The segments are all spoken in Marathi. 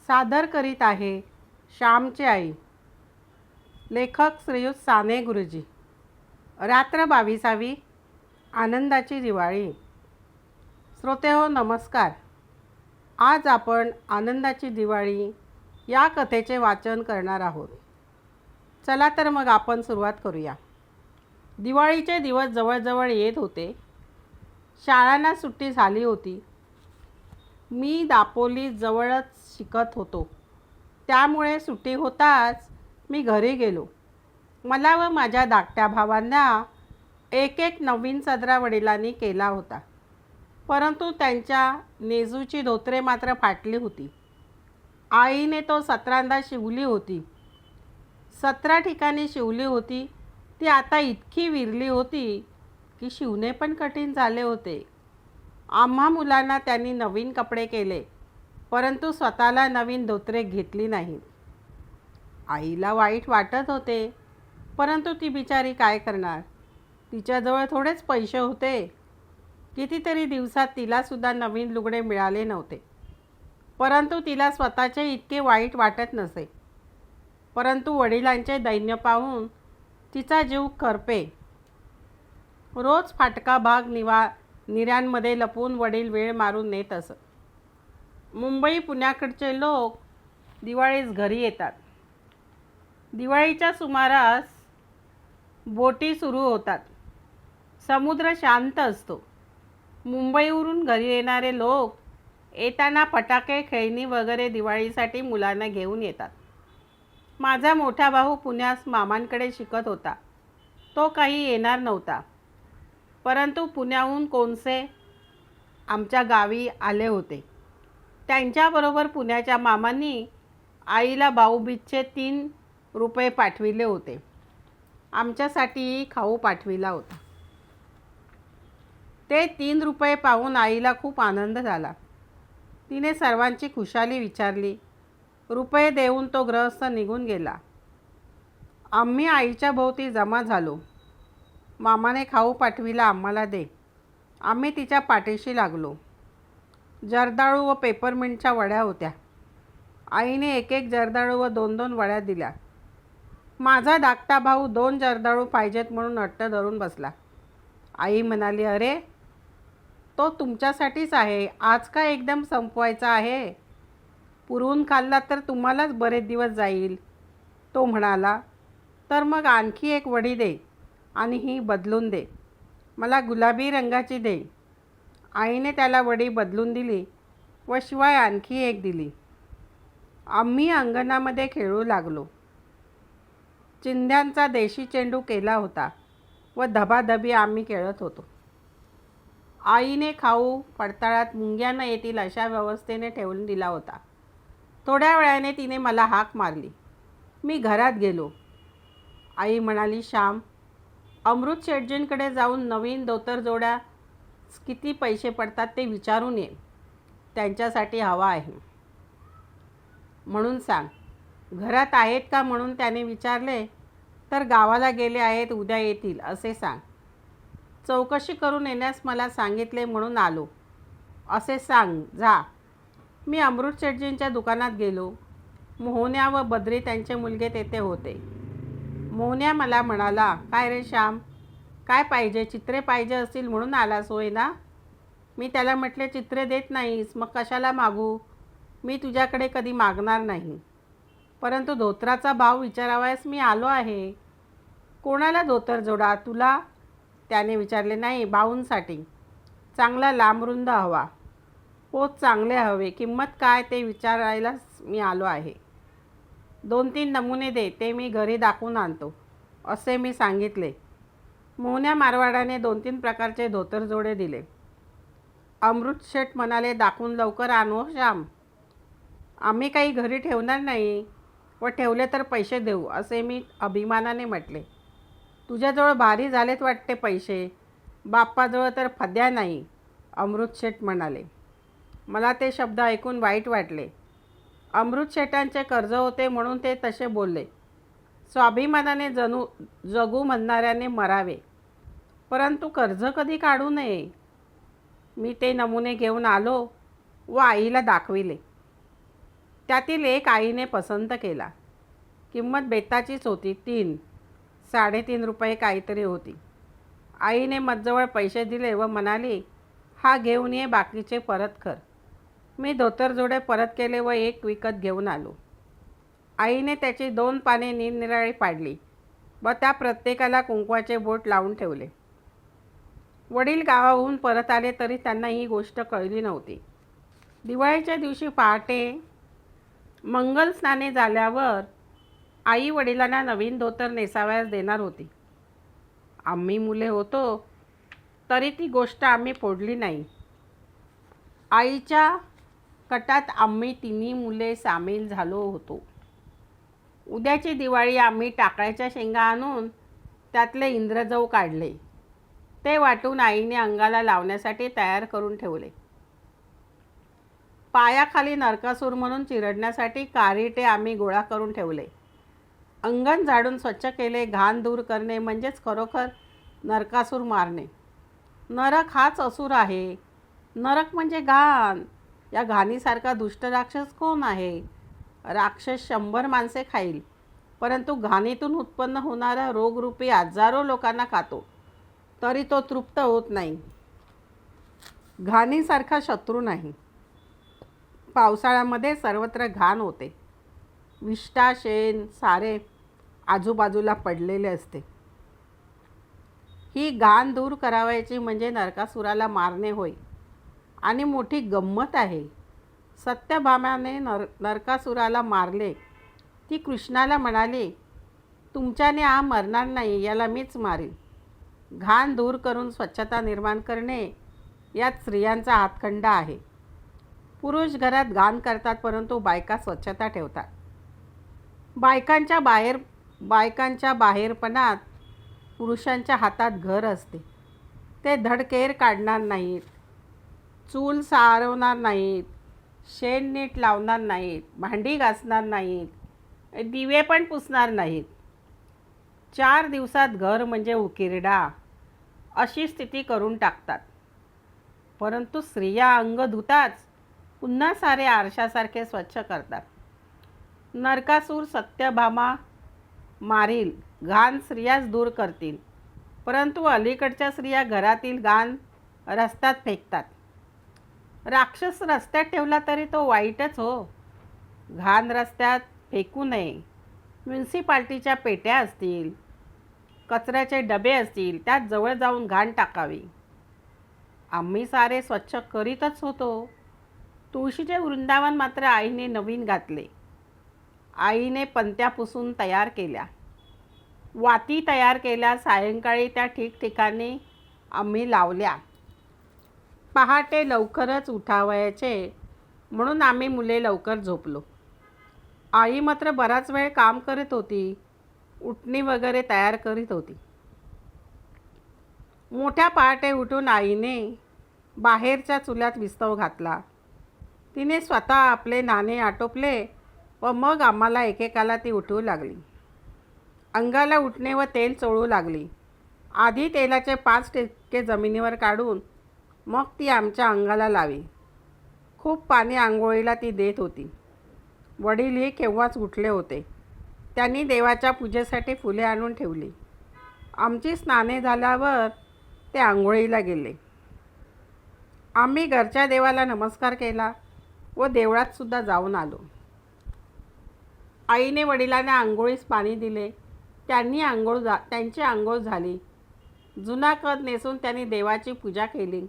सादर करीत आहे श्यामची आई. लेखक श्रीयुत साने गुरुजी. रात्र 22वी. आनंदाची दिवाळी. श्रोतेहो नमस्कार. आज आपण आनंदाची दिवाळी या कथेचे वाचन करणार आहोत. चला तर मग आपण सुरुवात करूया. दिवाळीचे दिवस जवळजवळ येत होते. शाळांना सुट्टी झाली होती. मी दापोली जवळच शिकत होतो, त्यामुळे सुट्टी होताच मी घरी गेलो. मला व माझ्या धाकट्या भावांना एक नवीन सदरा वडिलांनी केला होता, परंतु त्यांच्या नेजूची धोतरे मात्र फाटली होती. आईने तो 17दा शिवली होती. 17 ठिकाणी शिवली होती. ती आता इतकी विरली होती की शिवणे पण कठीण झाले होते. आम्हा मुलांना त्यांनी नवीन कपडे केले, परंतु स्वतःला नवीन धोतरे घेतली नाहीत. आईला वाईट वाटत होते, परंतु ती बिचारी काय करणार. तिच्याजवळ थोडेच पैसे होते. कितीतरी दिवसात तिलासुद्धा नवीन लुगडे मिळाले नव्हते, परंतु तिला स्वतःचे इतके वाईट वाटत नसे. परंतु वडिलांचे दैन्य पाहून तिचा जीव करपे. रोज फाटका भाग निऱ्यांमध्ये लपवून वडील वेळ मारून नेत असत. मुंबई पुण्याकडचे लोक दिवाळीस घरी येतात. दिवाळीच्या सुमारास बोटी सुरू होतात. समुद्र शांत असतो. मुंबईवरून घरी येणारे लोक येताना फटाके, खेळणी वगैरे दिवाळीसाठी मुलांना घेऊन येतात. माझा मोठा भाऊ पुण्यास मामांकडे शिकत होता. तो काही येणार नव्हता, परंतु पुण्याहून कोणसे आमच्या गावी आले होते. त्यांच्याबरोबर पुण्याच्या मामांनी आईला भाऊबीजचे 3 रुपये पाठविले होते. आमच्यासाठी खाऊ पाठविला होता. ते 3 रुपये पाहून आईला खूप आनंद झाला. तिने सर्वांची खुशाली विचारली. रुपये देऊन तो गृहस्थ निघून गेला. आम्ही आईच्या भोवती जमा झालो. मामाने खाऊ पाठविला, आम्हाला दे. आम्ही तिच्या पाठीशी लागलो. जर्दाळू व पेपरमिंटच्या वड्या होत्या. आईने एक जर्दाळू व 2 वड्या दिल्या. माझा धाकटा भाऊ 2 जर्दाळू पाहिजेत म्हणून हट्ट धरून बसला. आई म्हणाली, अरे तो तुमच्यासाठीच आहे, आज का एकदम संपवायचा आहे? पुरवून खाल्ला तर तुम्हालाच बरेच दिवस जाईल. तो म्हणाला, तर मग आणखी 1 वडी दे आणि ही बदलून दे. मला गुलाबी रंगाची दे. आईने त्याला वडी बदलून दिली व शिवाय आणखी 1 दिली. आम्ही अंगणामध्ये खेळू लागलो. चिंध्यांचा देशी चेंडू केला होता व धबाधबी आम्ही खेळत होतो. आईने खाऊ पडताळात मुंग्या न येतील अशा व्यवस्थेने ठेवून दिला होता. थोड्या वेळाने तिने मला हाक मारली. मी घरात गेलो. आई म्हणाली, श्याम, अमृत शेटजींकडे जाऊन नवीन धोतर जोड्या किती पैसे पडतात ते विचारून ये. त्यांच्यासाठी हवा आहे म्हणून सांग. घरात आहेत का म्हणून त्याने विचारले, तर गावाला गेले आहेत, उद्या येतील असे सांग. चौकशी करून येण्यास मला सांगितले म्हणून आलो असे सांग. जा. मी अमृत शेटजींच्या दुकानात गेलो. मोहन्या व बद्री त्यांचे मुलगे तेथे होते. मोहन्या मला म्हणाला, काय रे श्याम, काय पाहिजे? चित्रे पाहिजे असतील म्हणून आलास होय ना? मी त्याला म्हटले, चित्रे देत नाहीस, मग कशाला मागू? मी तुझ्याकडे कधी मागणार नाही, परंतु धोतराचा भाव विचारावयास मी आलो आहे. कोणाला धोतर जोडा? तुला? त्याने विचारले. नाही, भाऊंसाठी. चांगला लांबरुंद हवा. पोत चांगले हवे. किंमत काय ते विचारायलाच मी आलो आहे. 2-3 नमुने दे, ते मी घरी दाखवून आणतो असे मी सांगितले. मोहन्या मारवाडाने 2-3 प्रकारचे धोतर जोडे दिले. अमृत शेठ म्हणाले, दाखवून लवकर आण हो श्याम. आम्ही काही घरी ठेवणार नाही व ठेवले तर पैसे देऊ असे मी अभिमानाने म्हटले. तुझ्याजवळ भारी झालेत वाटते पैसे. बाप्पाजवळ तर फद्या नाही, अमृत शेठ म्हणाले. मला ते शब्द ऐकून वाईट वाटले. अमृत शेठांचे कर्ज होते म्हणून ते तसे बोलले. स्वाभिमानाने जगू म्हणणाऱ्याने मरावे, परंतु कर्ज कधी काढू नये. मी ते नमुने घेऊन आलो व आईला दाखविले. त्यातील एक आईने पसंत केला. किंमत बेताचीच होती. 3-3.5 रुपये काहीतरी होती. आईने मजजवळ पैसे दिले व म्हणाली, हा घेऊन ये, बाकीचे परत कर. मी धोतरजोडे परत केले व एक विकत घेऊन आलो. आईने त्याची 2 पाने निरनिराळी पाडली व त्या प्रत्येकाला कुंकवाचे बोट लावून ठेवले. वडील गावाहून परत आले तरी त्यांना ही गोष्ट कळली नव्हती. दिवाळीच्या दिवशी पहाटे मंगल स्नाने झाल्यावर आई वडिलांना नवीन धोतर नेसावयास देणार होती. आम्ही मुले होतो तरी ती गोष्ट आम्ही फोडली नाही. आईच्या कटात आम्ही तिन्ही मुले सामील झालो होतो. उद्याची दिवाळी आम्ही टाकळ्याच्या शेंगा आणून त्यातले इंद्रजव काढले. ते वाटून आईने अंगाला लावण्यासाठी तयार करून ठेवले. पायाखाली नरकासूर म्हणून चिरडण्यासाठी कारिटे आम्ही गोळा करून ठेवले. अंगण झाडून स्वच्छ केले. घाण दूर करणे म्हणजेच खरोखर नरकासूर मारणे. नरक हाच असुर आहे. नरक म्हणजे घाण. या घाणीसारखा दुष्ट राक्षस कोण आहे? राक्षस 100 माणसे खाईल, परंतु घाणीतून उत्पन्न होणारा रोगरूपी हजारो लोकांना खातो, तरी तो तृप्त होत नाही. घाणीसारखा शत्रू नाही. पावसाळ्यामध्ये सर्वत्र घाण होते. विष्ठा शेण सारे आजूबाजूला पडलेले असते. ही घाण दूर करावायची म्हणजे नरकासुराला मारणे होय. आणि मोठी गंमत आहे. सत्यभामाने नरकासुराला मारले. ती कृष्णाला म्हणाली, तुमच्याने हा मरणार नाही, याला मीच मारीन. घाण दूर करून स्वच्छता निर्माण करणे यात स्त्रियांचा हातखंडा आहे. पुरुष घरात घाण करतात, परंतु बायका स्वच्छता ठेवतात. बायकांच्या बाहेरपणात पुरुषांच्या हातात घर असते. ते धडकेर काढणार नाहीत, चूल सारवणार नाहीत, शेण नीट लावणार नाहीत, भांडी घासणार नाहीत, दिवे पण पुसणार नाहीत. 4 दिवसात घर म्हणजे उकिरडा अशी स्थिती करून टाकतात. परंतु स्त्रिया अंग धुताच पुन्हा सारे आरशासारखे स्वच्छ करतात. नरकासूर सत्यभामा मारील, घाण स्त्रियाच दूर करतील, परंतु अलीकडच्या स्त्रिया घरातील घाण रस्त्यात फेकतात. राक्षस रस्त्यात ठेवला तरी तो वाईटच हो. घाण रस्त्यात फेकू नये. म्युन्सिपाल्टीच्या पेट्या असतील, कचऱ्याचे डबे असतील, त्यात जवळ जाऊन घाण टाकावी. आम्ही सारे स्वच्छ करीतच होतो. तुळशीचे वृंदावन मात्र आईने नवीन घातले. आईने पंत्या पुसून तयार केल्या, वाती तयार केल्या. सायंकाळी त्या ठिकठिकाणी आम्ही लावल्या. पहाटे लवकरच उठावयाचे म्हणून आम्ही मुले लवकर झोपलो. आई मात्र बराच वेळ काम करत होती. उटणी वगैरे तयार करीत होती. मोठ्या पहाटे उठून आईने बाहेरच्या चुल्यात विस्तव घातला. तिने स्वतः आपले नाणे आटोपले व मग आम्हाला एकेकाला ती उठवू लागली. अंगाला उठणे व तेल चोळू लागली. आधी तेलाचे 5 ठिपके जमिनीवर काढून मग ती आमच्या अंगाला लावी. खूप पाणी आंघोळीला ती देत होती. वडीलही केव्हाच उठले होते. त्यांनी देवाच्या पूजेसाठी फुले आणून ठेवली. आमची स्नाने झाल्यावर ते आंघोळीला गेले. आम्ही घरच्या देवाला नमस्कार केला व देवळातसुद्धा जाऊन आलो. आईने वडिलांना आंघोळीस पाणी दिले. त्यांची आंघोळ झाली. जुना कद नेसून त्यांनी देवाची पूजा केली.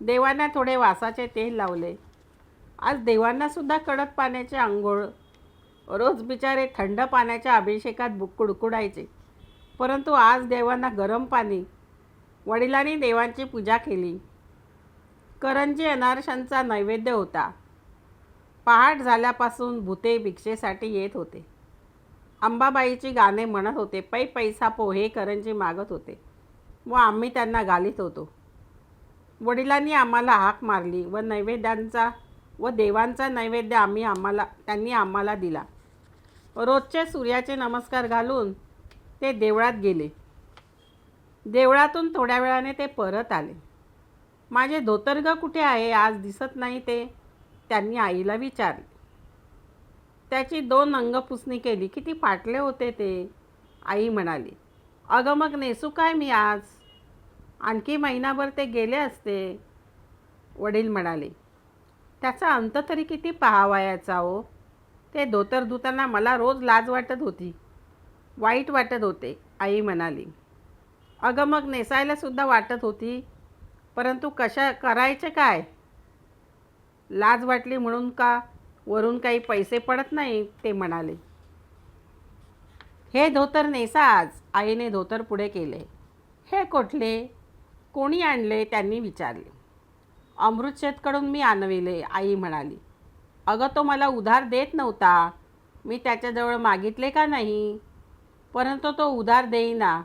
देवांना थोडे वासाचे तेल लावले. आज देवांनासुद्धा कडक पाण्याची आंघोळ. रोज बिचारे थंड पाण्याच्या अभिषेकात कुडकुडायचे, परंतु आज देवांना गरम पाणी. वडिलांनी देवांची पूजा केली. करंजी अनारशांचा नैवेद्य होता. पहाट झाल्यापासून भुते भिक्षेसाठी येत होते. अंबाबाईची गाणे म्हणत होते. पैसा पोहे करंजी मागत होते व आम्ही त्यांना घालीत होतो. वडिलांनी आम्हाला हाक मारली व देवांचा नैवेद्य त्यांनी आम्हाला दिला. रोजचे सूर्याचे नमस्कार घालून ते देवळात गेले. देवळातून थोड्या वेळाने ते परत आले. माझे धोतर ग कुठे आहे, आज दिसत नाही ते, त्यांनी आईला विचारले. त्याची 2 अंगपुसणी केली. किती फाटले होते ते. आई म्हणाली, अगं मग नेसू काय मी आज? आणखी महिनाभर ते गेले असते. वडील म्हणाले, त्याचा अंत तरी किती पाहावयाचा हो. ते धोतर धुताना मला रोज लाज वाटत होती, वाईट वाटत होते. आई म्हणाली, अगं मग नेसायला सुद्धा वाटत होती, परंतु कशा करायचे काय? लाज वाटली म्हणून का वरून काही पैसे पडत नाही? ते म्हणाले, हे धोतर नेसा आज. आईने धोतर पुढे केले. हे कुठले? कोणी आणले? त्यांनी विचारले. अमृतशेठकडून मी आणविले. आई म्हणाली, अगं तो मला उधार देत नव्हता. मी त्याच्याजवळ मागितले का नाही, परंतु तो उधार देईना.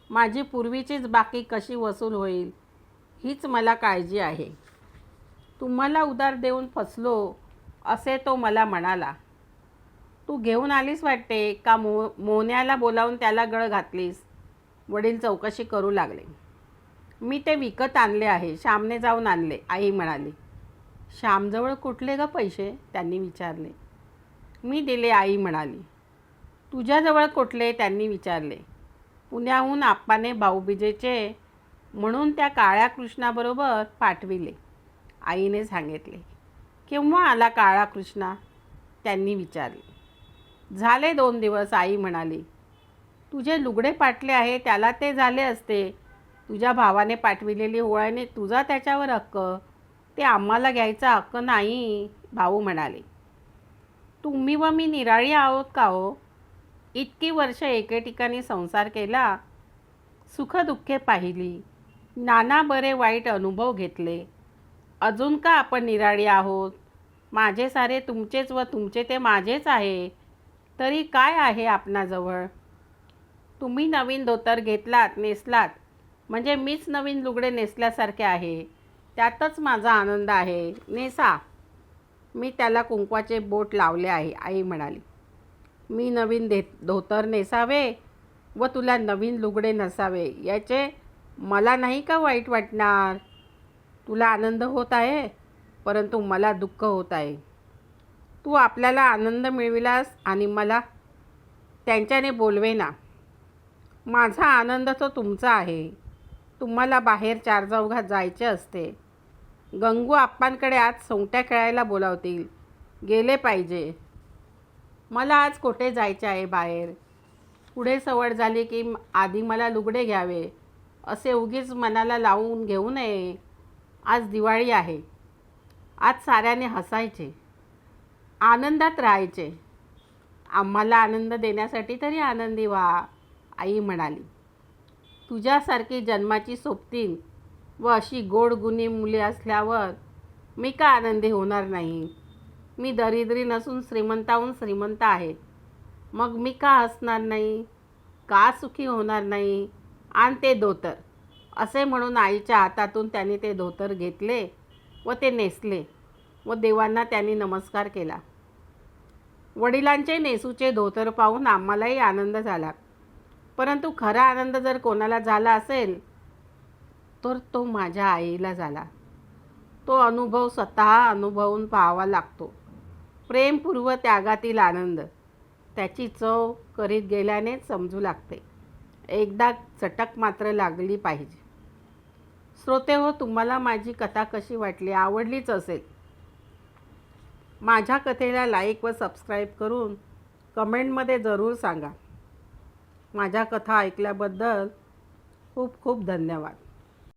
माझी पूर्वीचीच बाकी कशी वसूल होईल हीच मला काळजी आहे. तुम्हाला उधार देऊन फसलो असे तो मला म्हणाला. तू घेऊन आलीस वाटते का मोन्याला बोलावून त्याला गळ घातलीस? वडील चौकशी करू लागले. मी ते विकत आणले आहे. श्यामने जाऊन आणले. आई म्हणाली. श्यामजवळ कुठले ग पैसे? त्यांनी विचारले. मी दिले. आई म्हणाली. तुझ्याजवळ कुठले? त्यांनी विचारले. पुण्याहून आप्पाने भाऊबीजेचे म्हणून त्या काळ्या कृष्णाबरोबर पाठविले. आईने सांगितले. केव्हा आला काळा कृष्णा? त्यांनी विचारले. झाले 2 दिवस. आई म्हणाली. तुझे लुगडे पाटले आहे त्याला ते झाले असते. तुझ्या भावाने पाठविलेली ओळ्याने तुझा त्याच्यावर हक्क, ते आम्हाला घ्यायचा हक्क नाही. भाऊ म्हणाले. तुम्ही व मी निराळी आहोत का हो? इतकी वर्ष एके ठिकाणी संसार केला, सुखदुःखे पाहिली, नाना बरे वाईट अनुभव घेतले. अजून का आपण निराळी आहोत? माझे सारे तुमचेच व तुमचे ते माझेच आहे. तरी काय आहे आपणाजवळ? तुम्ही नवीन धोतर घेतलात, नेसलात, म्हणजे मीच नवीन लुगडे नेसल्यासारखे आहे. त्यातच माझा आनंद आहे. नेसा. मी त्याला कुंकवाचे बोट लावले आहे. आई म्हणाली. मी नवीन धोतर नेसावे व तुला नवीन लुगडे नसावे याचे मला नाही का वाईट वाटणार? तुला आनंद होत आहे, परंतु मला दुःख होत आहे. तू आपल्याला आनंद मिळविलास आणि मला त्यांच्याने बोलवेना. माझा आनंद तो तुमचा आहे. तुम्हाला बाहेर चारचौघात जायचे असते. गंगू आप्पांकडे आज सोंगट्या खेळायला बोलावतील. गेले पाहिजे. मला आज कुठे जायचे आहे बाहेर. पुढे सवड झाली की आधी मला लुगडे घ्यावे असे उगीच मनाला लावून घेऊ नये. आज दिवाळी आहे. आज साऱ्याने हसायचे, आनंदात राहायचे. आम्हाला आनंद देण्यासाठी तरी आनंदी व्हा. आई म्हणाली. तुझ्यासारखी जन्माची सोबतीन व अशी गोडगुणी मुले असल्यावर मी का आनंदी होणार नाही? मी दरिद्री नसून श्रीमंताहून श्रीमंत आहे. मग मी का हसणार नाही? का सुखी होणार नाही? आणि ते धोतर, असे म्हणून आईच्या हातातून त्यांनी ते धोतर घेतले व ते नेसले व देवांना त्यांनी नमस्कार केला. वडिलांचे नेसूचे धोतर पाहून आम्हालाही आनंद झाला. परंतु खरा आनंद जर कोणाला झाला असेल तर तो माझ्या आईला झाला. तो अनुभव स्वतः अनुभवून पाहावा लागतो. प्रेमपूर्व त्यागातील आनंद त्याची चव करीत गेल्यानेच समजू लागते. एकदा चटक मात्र लागली पाहिजे. श्रोते हो, तुम्हाला माझी कथा कशी वाटली? आवडलीच असेल. माझ्या कथेला लाईक व सबस्क्राईब करून कमेंटमध्ये जरूर सांगा. माझ्या कथा ऐकल्याबद्दल खूप खूप धन्यवाद.